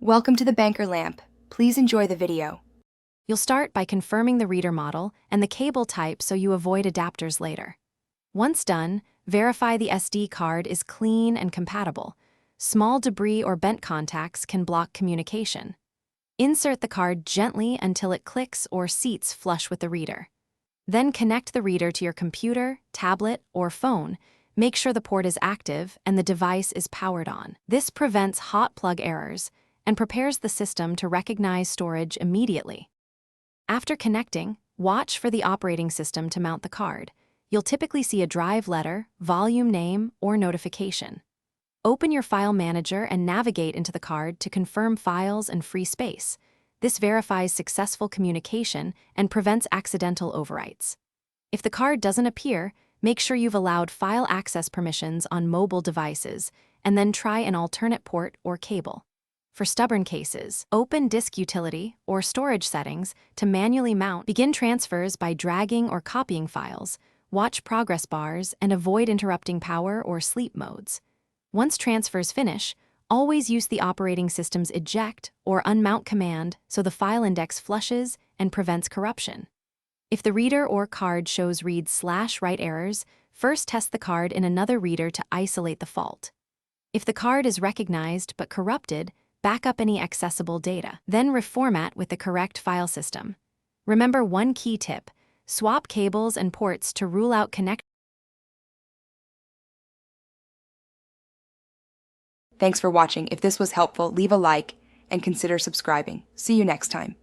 Welcome to the Banker Lamp. Please enjoy the video. You'll start by confirming the reader model and the cable type so you avoid adapters later. Once done, verify the SD card is clean and compatible. Small debris or bent contacts can block communication. Insert the card gently until it clicks or seats flush with the reader. Then connect the reader to your computer, tablet, or phone. Make sure the port is active and the device is powered on. This prevents hot plug errors and prepares the system to recognize storage immediately. After connecting, watch for the operating system to mount the card. You'll typically see a drive letter, volume name, or notification. Open your file manager and navigate into the card to confirm files and free space. This verifies successful communication and prevents accidental overwrites. If the card doesn't appear, make sure you've allowed file access permissions on mobile devices, and then try an alternate port or cable. For stubborn cases, open Disk Utility or Storage Settings to manually mount. Begin transfers by dragging or copying files, watch progress bars, and avoid interrupting power or sleep modes. Once transfers finish, always use the operating system's eject or unmount command so the file index flushes and prevents corruption. If the reader or card shows read/write errors, first test the card in another reader to isolate the fault. If the card is recognized but corrupted, back up any accessible data. Then reformat with the correct file system. Remember one key tip: swap cables and ports to rule out connections. Thanks for watching. If this was helpful, leave a like and consider subscribing. See you next time.